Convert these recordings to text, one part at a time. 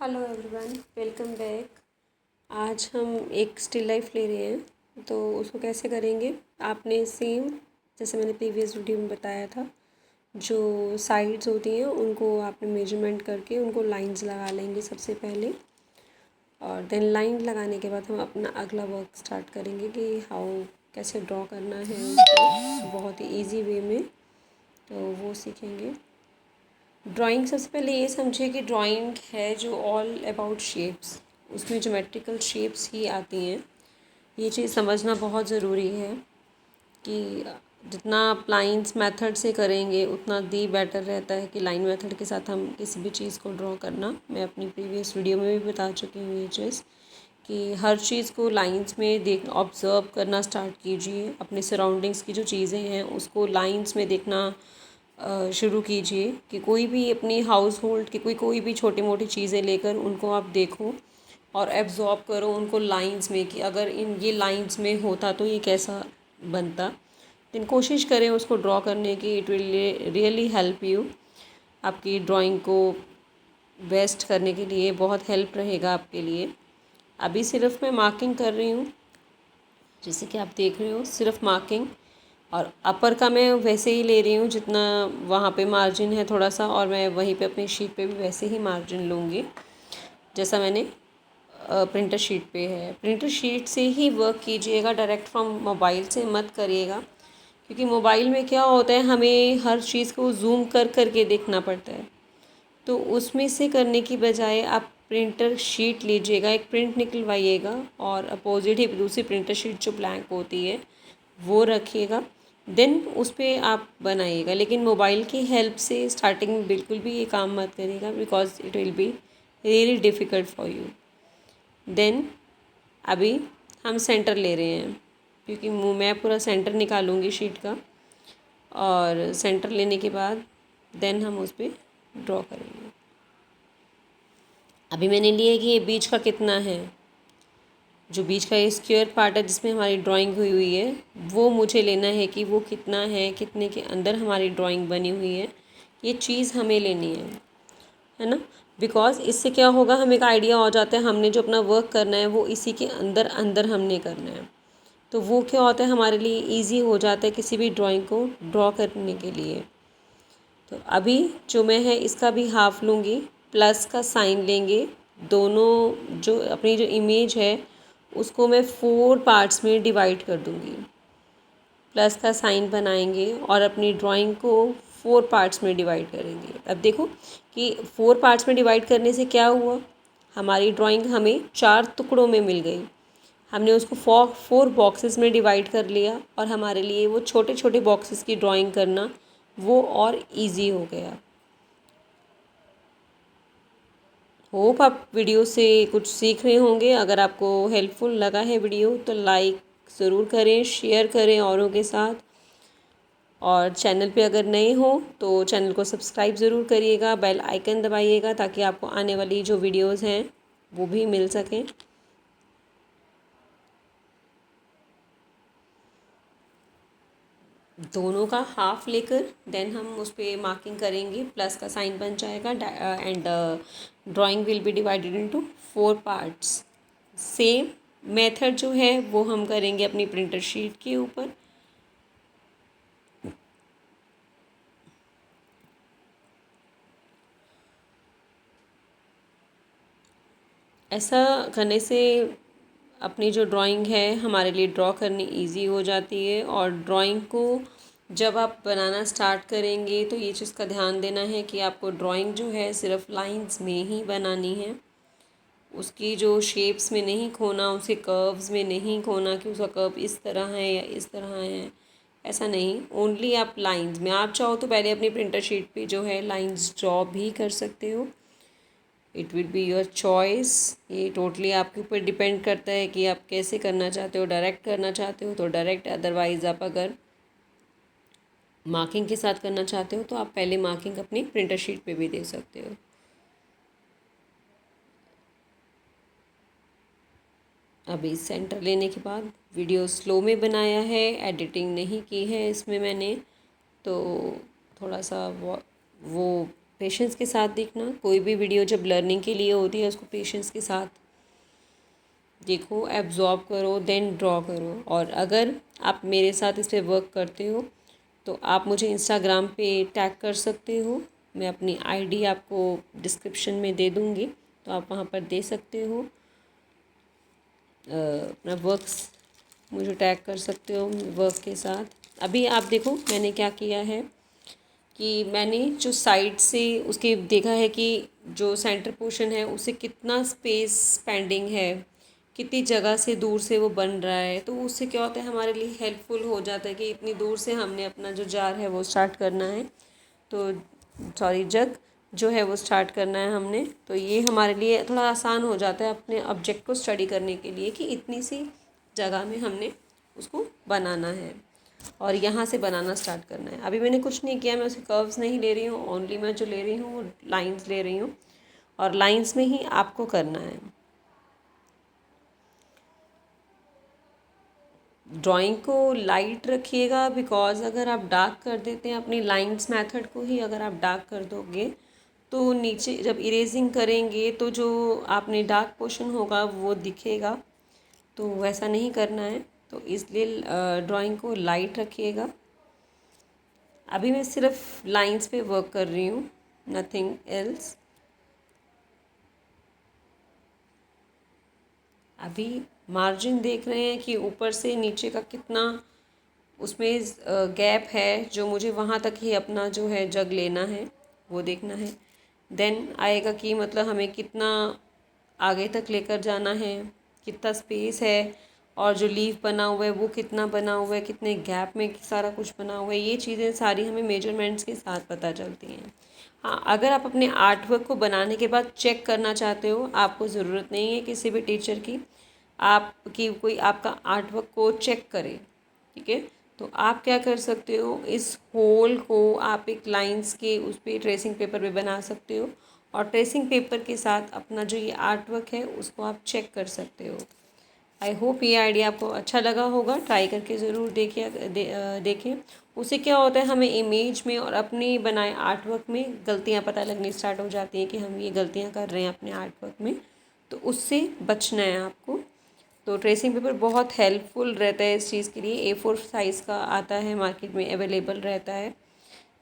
Hello everyone, welcome back. आज हम एक स्टिल लाइफ ले रहे हैं, तो उसको कैसे करेंगे। आपने सेम जैसे मैंने प्रीवियस वीडियो में बताया था, जो साइड्स होती हैं उनको आपने मेजरमेंट करके उनको लाइंस लगा लेंगे सबसे पहले। और देन लाइन लगाने के बाद हम अपना अगला वर्क स्टार्ट करेंगे कि हाउ कैसे ड्रॉ करना है उसको बहुत ही ईजी वे में, तो वो सीखेंगे। ड्राइंग सबसे पहले ये समझिए कि ड्राइंग है जो ऑल अबाउट शेप्स, उसमें ज्योमेट्रिकल शेप्स ही आती हैं। ये चीज़ समझना बहुत ज़रूरी है कि जितना आप लाइंस मेथड से करेंगे उतना दी बेटर रहता है कि लाइन मेथड के साथ हम किसी भी चीज़ को ड्रॉ करना। मैं अपनी प्रीवियस वीडियो में भी बता चुकी हूँ ये चीज़ कि हर चीज़ को लाइंस में देख ऑब्ज़र्व करना स्टार्ट कीजिए। अपने सराउंडिंग्स की जो चीज़ें हैं उसको लाइंस में देखना शुरू कीजिए कि कोई भी अपनी हाउस होल्ड की कोई भी छोटी मोटी चीज़ें लेकर उनको आप देखो और एब्जॉर्ब करो उनको लाइंस में कि अगर इन ये लाइंस में होता तो ये कैसा बनता। लेकिन कोशिश करें उसको ड्रॉ करने की। It will really help you, आपकी ड्राइंग को बेस्ट करने के लिए बहुत हेल्प रहेगा आपके लिए। अभी सिर्फ मैं मार्किंग कर रही हूँ, जैसे कि आप देख रहे हो, सिर्फ मार्किंग। और अपर का मैं वैसे ही ले रही हूँ जितना वहाँ पे मार्जिन है थोड़ा सा, और मैं वहीं पे अपनी शीट पे भी वैसे ही मार्जिन लूँगी जैसा मैंने प्रिंटर शीट पे है। प्रिंटर शीट से ही वर्क कीजिएगा, डायरेक्ट फ्रॉम मोबाइल से मत करिएगा, क्योंकि मोबाइल में क्या होता है हमें हर चीज़ को जूम कर कर के देखना पड़ता है। तो उसमें से करने की बजाय आप प्रिंटर शीट लीजिएगा, एक प्रिंट निकलवाइएगा और अपोजिट ही दूसरी प्रिंटर शीट जो ब्लैंक होती है वो रखिएगा। देन उस पर आप बनाइएगा। लेकिन मोबाइल की हेल्प से स्टार्टिंग में बिल्कुल भी ये काम मत करिएगा, because it will be really difficult for you. Then अभी हम सेंटर ले रहे हैं, क्योंकि मैं पूरा सेंटर निकालूंगी शीट का, और सेंटर लेने के बाद देन हम उस पर ड्रॉ करेंगे। अभी मैंने लिया है कि ये बीच का कितना है, जो बीच का ये स्क्वायर पार्ट है जिसमें हमारी ड्राइंग हुई हुई है, वो मुझे लेना है कि वो कितना है, कितने के अंदर हमारी ड्राइंग बनी हुई है, ये चीज़ हमें लेनी है ना। बिकॉज इससे क्या होगा, हमें एक आइडिया हो जाता है हमने जो अपना वर्क करना है वो इसी के अंदर अंदर हमने करना है। तो वो क्या होता है हमारे लिए ईजी हो जाता है किसी भी ड्राइंग को ड्रॉ करने के लिए। तो अभी जो मैं है इसका भी हाफ लूँगी, प्लस का साइन लेंगे। दोनों जो अपनी जो इमेज है उसको मैं 4 पार्ट्स में डिवाइड कर दूँगी, प्लस का साइन बनाएंगे और अपनी ड्राइंग को 4 पार्ट्स में डिवाइड करेंगे। अब देखो कि 4 पार्ट्स में डिवाइड करने से क्या हुआ, हमारी ड्राइंग हमें 4 टुकड़ों में मिल गई। हमने उसको 4 बॉक्सेस में डिवाइड कर लिया और हमारे लिए वो छोटे छोटे बॉक्सेस की ड्राइंग करना वो और इजी हो गया। होप आप वीडियो से कुछ सीख रहे होंगे। अगर आपको हेल्पफुल लगा है वीडियो तो लाइक ज़रूर करें, शेयर करें औरों के साथ, और चैनल पे अगर नए हो तो चैनल को सब्सक्राइब ज़रूर करिएगा, बेल आइकन दबाइएगा ताकि आपको आने वाली जो वीडियोस हैं वो भी मिल सकें। दोनों का हाफ लेकर देन हम उस पर मार्किंग करेंगे, प्लस का साइन बन जाएगा and drawing will be divided into 4 parts. Same method जो है वो हम करेंगे अपनी प्रिंटर शीट के ऊपर। ऐसा करने से अपनी जो ड्राइंग है हमारे लिए ड्रॉ करनी इजी हो जाती है। और ड्राइंग को जब आप बनाना स्टार्ट करेंगे तो ये चीज़ का ध्यान देना है कि आपको ड्राइंग जो है सिर्फ लाइंस में ही बनानी है, उसकी जो शेप्स में नहीं खोना, उसके कर्व्स में नहीं खोना कि उसका कर्व इस तरह है या इस तरह है, ऐसा नहीं। ओनली आप लाइंस में, आप चाहो तो पहले अपनी प्रिंटर शीट पे जो है लाइंस ड्रॉ भी कर सकते हो। It will be your choice. ये टोटली आपके ऊपर डिपेंड करता है कि आप कैसे करना चाहते हो। डायरेक्ट करना चाहते हो तो डायरेक्ट, अदरवाइज़ आप अगर मार्किंग के साथ करना चाहते हो तो आप पहले मार्किंग अपनी प्रिंटर शीट पे भी दे सकते हो। अभी सेंटर लेने के बाद वीडियो स्लो में बनाया है, एडिटिंग नहीं की है इसमें मैंने, तो थोड़ा सा वो पेशेंस के साथ देखना। कोई भी वीडियो जब लर्निंग के लिए होती है उसको पेशेंस के साथ देखो, एब्जॉर्ब करो, देन ड्रॉ करो। और अगर आप मेरे साथ इस पर वर्क करते हो तो आप मुझे इंस्टाग्राम पे टैग कर सकते हो। मैं अपनी आईडी आपको डिस्क्रिप्शन में दे दूँगी, तो आप वहाँ पर दे सकते हो। अपना वर्क्स मुझे टैग कर सकते हो वर्क के साथ। अभी आप देखो मैंने क्या किया है कि मैंने जो साइड से उसके देखा है कि जो सेंटर पोर्शन है उसे कितना स्पेस पेंडिंग है, कितनी जगह से दूर से वो बन रहा है। तो उससे क्या होता है, हमारे लिए हेल्पफुल हो जाता है कि इतनी दूर से हमने अपना जो जार है वो स्टार्ट करना है, तो जग जो है वो स्टार्ट करना है हमने। तो ये हमारे लिए थोड़ा आसान हो जाता है अपने ऑब्जेक्ट को स्टडी करने के लिए कि इतनी सी जगह में हमने उसको बनाना है और यहाँ से बनाना स्टार्ट करना है। अभी मैंने कुछ नहीं किया, मैं उसे कर्व्स नहीं ले रही हूँ, ओनली मैं जो ले रही हूँ वो लाइंस ले रही हूँ और लाइंस में ही आपको करना है। ड्राइंग को लाइट रखिएगा, बिकॉज़ अगर आप डार्क कर देते हैं अपनी लाइंस मेथड को ही अगर आप डार्क कर दोगे तो नीचे जब इरेजिंग करेंगे तो जो आपने डार्क पोर्शन होगा वो दिखेगा, तो वैसा नहीं करना है। तो इसलिए ड्राइंग को लाइट रखिएगा। अभी मैं सिर्फ लाइंस पे वर्क कर रही हूँ, नथिंग एल्स। अभी मार्जिन देख रहे हैं कि ऊपर से नीचे का कितना उसमें गैप है, जो मुझे वहाँ तक ही अपना जो है जग लेना है वो देखना है। देन आएगा कि मतलब हमें कितना आगे तक लेकर जाना है, कितना स्पेस है, और जो लीफ बना हुआ है वो कितना बना हुआ है, कितने गैप में सारा कुछ बना हुआ है। ये चीज़ें सारी हमें मेजरमेंट्स के साथ पता चलती हैं। हाँ, अगर आप अपने आर्ट वर्क को बनाने के बाद चेक करना चाहते हो, आपको ज़रूरत नहीं है किसी भी टीचर की, आपकी कोई आपका आर्ट वर्क को चेक करे, ठीक है। तो आप क्या कर सकते हो, इस होल को आप एक लाइंस के उस पर ट्रेसिंग पेपर पे बना सकते हो और ट्रेसिंग पेपर के साथ अपना जो ये आर्ट वर्क है उसको आप चेक कर सकते हो। आई होप ये आइडिया आपको अच्छा लगा होगा, ट्राई करके ज़रूर देखें। उससे क्या होता है, हमें इमेज में और अपने बनाए आर्ट वर्क में गलतियाँ पता लगनी स्टार्ट हो जाती हैं कि हम ये गलतियाँ कर रहे हैं अपने आर्ट वर्क में, तो उससे बचना है आपको। तो ट्रेसिंग पेपर बहुत हेल्पफुल रहता है इस चीज़ के लिए। A4 साइज़ का आता है, मार्केट में अवेलेबल रहता है।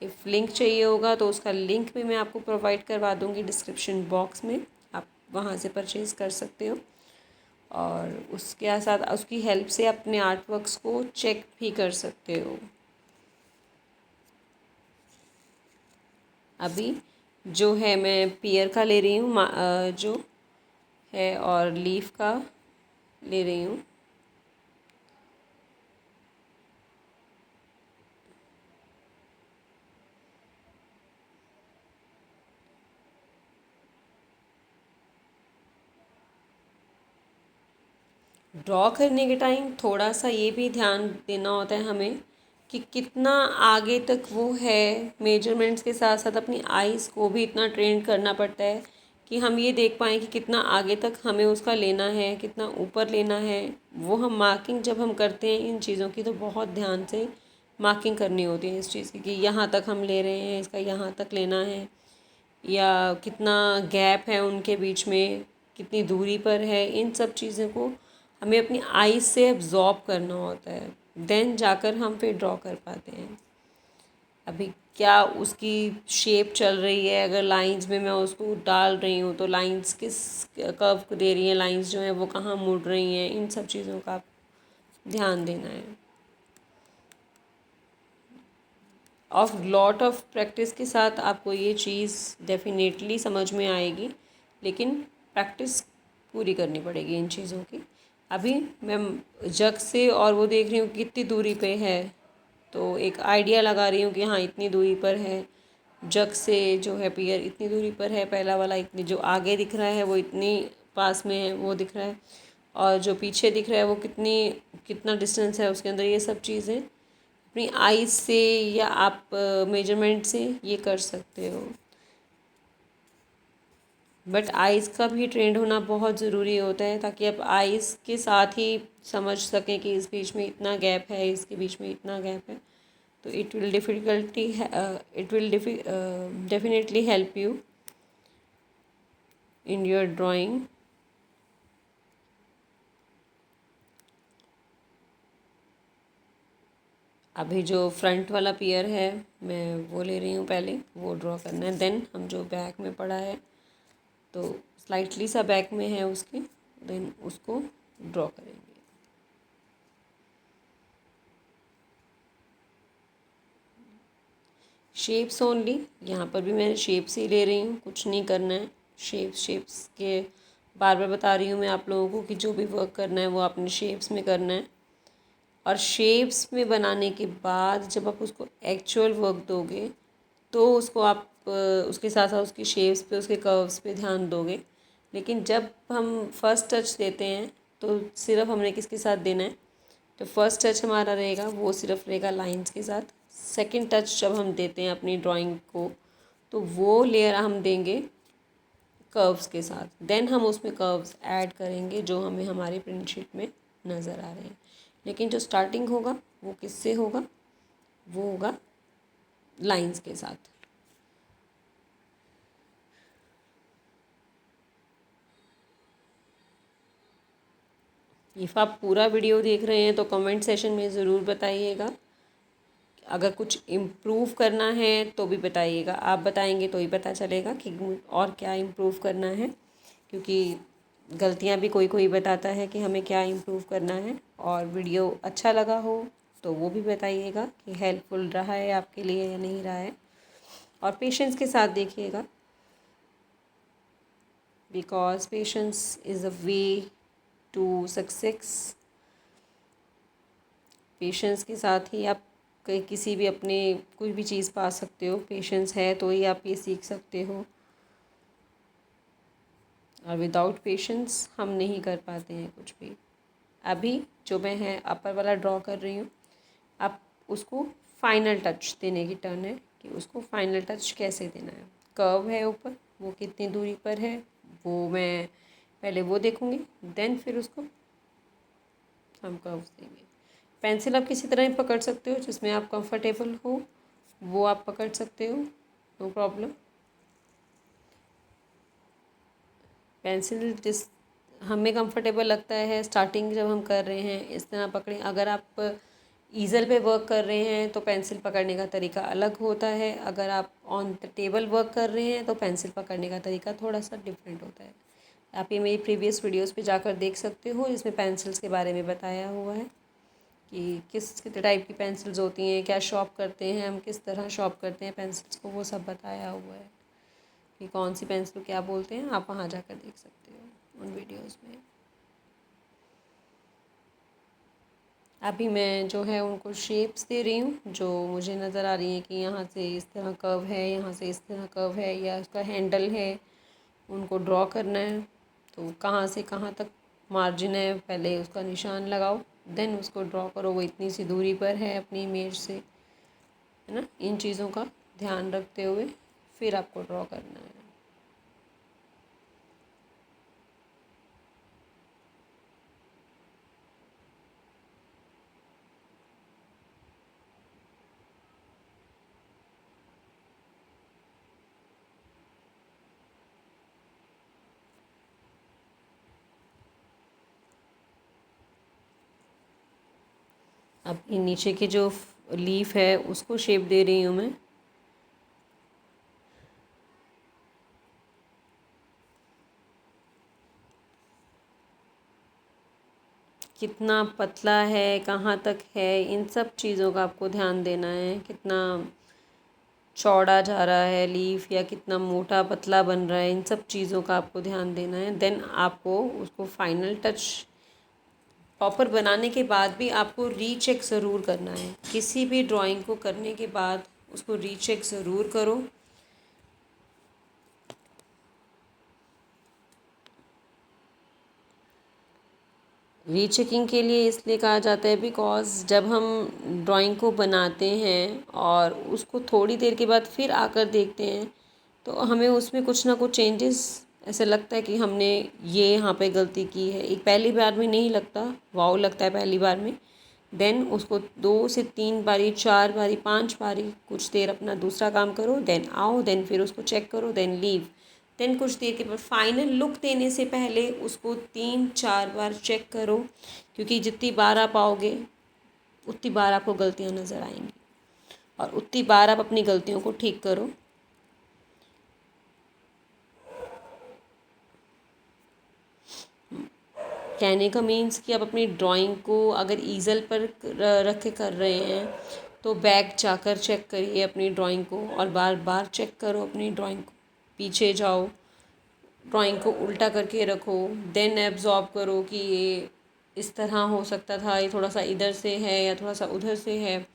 इफ़ लिंक चाहिए होगा तो उसका लिंक भी मैं आपको प्रोवाइड करवा दूँगी डिस्क्रिप्शन बॉक्स में, आप वहाँ से परचेज़ कर सकते हो और उसके साथ उसकी हेल्प से अपने आर्ट वर्क्स को चेक भी कर सकते हो। अभी जो है मैं पियर का ले रही हूँ, जो है, और लीफ का ले रही हूँ। ड्रॉ करने के टाइम थोड़ा सा ये भी ध्यान देना होता है हमें कि कितना आगे तक वो है। मेजरमेंट्स के साथ साथ अपनी आइज़ को भी इतना ट्रेन करना पड़ता है कि हम ये देख पाएँ कि कितना आगे तक हमें उसका लेना है, कितना ऊपर लेना है। वो हम मार्किंग जब हम करते हैं इन चीज़ों की तो बहुत ध्यान से मार्किंग करनी होती है इस चीज़ की कि यहाँ तक हम ले रहे हैं, इसका यहाँ तक लेना है, या कितना गैप है उनके बीच में, कितनी दूरी पर है। इन सब चीज़ों को हमें अपनी आईज से एब्जॉर्ब करना होता है, देन जाकर हम फिर ड्रॉ कर पाते हैं। अभी क्या उसकी शेप चल रही है, अगर लाइंस में मैं उसको डाल रही हूँ तो लाइंस किस कर्व को दे रही हैं, लाइंस जो हैं वो कहाँ मुड़ रही हैं, इन सब चीज़ों का ध्यान देना है। ऑफ लॉट ऑफ प्रैक्टिस के साथ आपको ये चीज़ डेफिनेटली समझ में आएगी, लेकिन प्रैक्टिस पूरी करनी पड़ेगी इन चीज़ों की। अभी मैं जग से और वो देख रही हूँ कितनी दूरी पे है, तो एक आइडिया लगा रही हूँ कि हाँ इतनी दूरी पर है। जग से जो है पियर इतनी दूरी पर है, पहला वाला इतनी, जो आगे दिख रहा है वो इतनी पास में है, वो दिख रहा है, और जो पीछे दिख रहा है वो कितना डिस्टेंस है उसके अंदर। ये सब चीज़ें अपनी आइज़ से या आप मेजरमेंट से ये कर सकते हो। बट आइज़ का भी ट्रेंड होना बहुत ज़रूरी होता है ताकि आप आइज़ के साथ ही समझ सकें कि इस बीच में इतना गैप है, इसके बीच में इतना गैप है। तो it will definitely help you in your drawing. अभी जो फ्रंट वाला पियर है मैं वो ले रही हूँ, पहले वो ड्रॉ करना है, देन हम जो बैक में पड़ा है तो स्लाइटली सा बैक में है उसके, देन उसको ड्रॉ करेंगे। शेप्स ओनली, यहाँ पर भी मैं शेप्स ही ले रही हूँ, कुछ नहीं करना है। शेप्स के बार बार बता रही हूँ मैं आप लोगों को कि जो भी वर्क करना है वो आपने शेप्स में करना है। और शेप्स में बनाने के बाद जब आप उसको एक्चुअल वर्क दोगे तो उसको आप उसके साथ साथ उसकी शेप्स पे, उसके कर्व्स पे ध्यान दोगे। लेकिन जब हम फर्स्ट टच देते हैं तो सिर्फ हमने किसके साथ देना है, तो फर्स्ट टच हमारा रहेगा वो सिर्फ रहेगा लाइंस के साथ। सेकंड टच जब हम देते हैं अपनी ड्राइंग को तो वो लेयर हम देंगे कर्व्स के साथ, देन हम उसमें कर्व्स ऐड करेंगे जो हमें हमारी प्रिंट शीट में नज़र आ रहे हैं। लेकिन जो स्टार्टिंग होगा वो किससे होगा, वो होगा लाइंस के साथ। इफ़ आप पूरा वीडियो देख रहे हैं तो कमेंट सेशन में ज़रूर बताइएगा। अगर कुछ इम्प्रूव करना है तो भी बताइएगा, आप बताएंगे तो ही पता चलेगा कि और क्या इम्प्रूव करना है, क्योंकि गलतियाँ भी कोई कोई बताता है कि हमें क्या इम्प्रूव करना है। और वीडियो अच्छा लगा हो तो वो भी बताइएगा कि हेल्पफुल रहा है आपके लिए या नहीं रहा है। और पेशेंस के साथ देखिएगा, because patience is a way to success. Patience के साथ ही आप किसी भी अपने कोई भी चीज़ पा सकते हो। पेशेंस है तो ही आप ये सीख सकते हो, और विदाउट पेशेंस हम नहीं कर पाते हैं कुछ भी। अभी जो मैं है अपर वाला ड्रॉ कर रही हूँ, आप उसको फाइनल टच देने की टर्न है कि उसको फाइनल टच कैसे देना है। कर्व है ऊपर, वो कितनी दूरी पर है वो मैं पहले वो देखूँगी, देन फिर उसको हम कर्व्स देंगे। पेंसिल आप किसी तरह पकड़ सकते हो, जिसमें आप कंफर्टेबल हो वो आप पकड़ सकते हो, नो प्रॉब्लम। पेंसिल जिस हमें कंफर्टेबल लगता है, स्टार्टिंग जब हम कर रहे हैं इस तरह पकड़ें। अगर आप ईज़र पे वर्क कर रहे हैं तो पेंसिल पकड़ने का तरीका अलग होता है। अगर आप ऑन द टेबल वर्क कर रहे हैं तो पेंसिल पकड़ने का तरीका थोड़ा सा डिफरेंट होता है। आप ये मेरी प्रीवियस वीडियोस पे जाकर देख सकते हो, जिसमें पेंसिल्स के बारे में बताया हुआ है कि किस टाइप की पेंसिल्स होती हैं, क्या शॉप करते हैं हम, किस तरह शॉप करते हैं पेंसिल्स को, वो सब बताया हुआ है कि कौन सी पेंसिल क्या बोलते हैं। आप वहाँ जाकर देख सकते हो उन वीडियोस में। अभी मैं जो है उनको शेप्स दे रही हूँ जो मुझे नज़र आ रही हैं कि यहाँ से इस तरह कर्व है, यहाँ से इस तरह कर्व है, या उसका हैंडल है, उनको ड्रॉ करना है। तो कहाँ से कहाँ तक मार्जिन है पहले उसका निशान लगाओ, देन उसको ड्रॉ करो। वो इतनी सी दूरी पर है अपनी इमेज से, है ना। इन चीज़ों का ध्यान रखते हुए फिर आपको ड्रॉ करना है। अब ये नीचे की जो लीफ है उसको शेप दे रही हूँ मैं। कितना पतला है, कहाँ तक है, इन सब चीज़ों का आपको ध्यान देना है। कितना चौड़ा जा रहा है लीफ, या कितना मोटा पतला बन रहा है, इन सब चीज़ों का आपको ध्यान देना है। देन आपको उसको फाइनल टच प्रॉपर बनाने के बाद भी आपको रीचेक ज़रूर करना है। किसी भी ड्राइंग को करने के बाद उसको रीचेक ज़रूर करो। रीचेकिंग के लिए इसलिए कहा जाता है बिकॉज़ जब हम ड्राइंग को बनाते हैं और उसको थोड़ी देर के बाद फिर आकर देखते हैं तो हमें उसमें कुछ ना कुछ चेंजेस ऐसे लगता है कि हमने ये यहाँ पे गलती की है। एक पहली बार में नहीं लगता, वाव लगता है पहली बार में, देन उसको 2 से 3 बारी, 4 बारी, 5 बारी कुछ देर अपना दूसरा काम करो, देन आओ, देन फिर उसको चेक करो, देन लीव। देन कुछ देर के बाद फाइनल लुक देने से पहले उसको 3-4 बार चेक करो, क्योंकि जितनी बार आप आओगे उतनी बार आपको गलतियाँ नज़र आएंगी और उतनी बार आप अपनी गलतियों को ठीक करो। कहने का मीन्स कि आप अपनी ड्राइंग को अगर ईज़ल पर रख के कर रहे हैं तो बैक जाकर चेक करिए अपनी ड्राइंग को और बार बार चेक करो अपनी ड्राइंग को। पीछे जाओ, ड्राइंग को उल्टा करके रखो, देन एब्जॉर्ब करो कि ये इस तरह हो सकता था, ये थोड़ा सा इधर से है या थोड़ा सा उधर से है।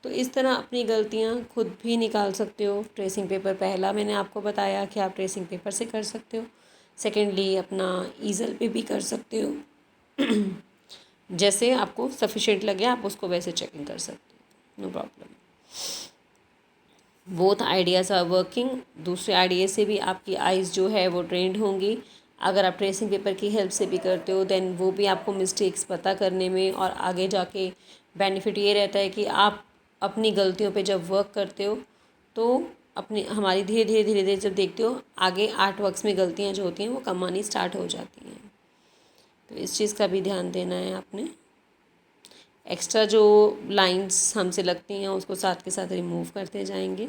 तो इस तरह अपनी गलतियाँ खुद भी निकाल सकते हो। ट्रेसिंग पेपर पहला मैंने आपको बताया कि आप ट्रेसिंग पेपर से कर सकते हो। सेकेंडली अपना ईज़ल पे भी कर सकते हो। जैसे आपको सफिशेंट लगे आप उसको वैसे चेकिंग कर सकते हो, no problem. Both ideas are working. दूसरे आइडिया से भी आपकी आइज़ जो है वो ट्रेंड होंगी। अगर आप ट्रेसिंग पेपर की हेल्प से भी करते हो देन वो भी आपको मिस्टेक्स पता करने में और आगे जाके बेनिफिट ये रहता है कि आप अपनी गलतियों पे जब वर्क करते हो तो अपनी हमारी धीरे धीरे धीरे धीरे जब देखते हो आगे आर्ट वर्क्स में गलतियाँ जो होती हैं वो कम आनी स्टार्ट हो जाती हैं। तो इस चीज़ का भी ध्यान देना है आपने। एक्स्ट्रा जो लाइंस हमसे लगती हैं उसको साथ के साथ रिमूव करते जाएंगे।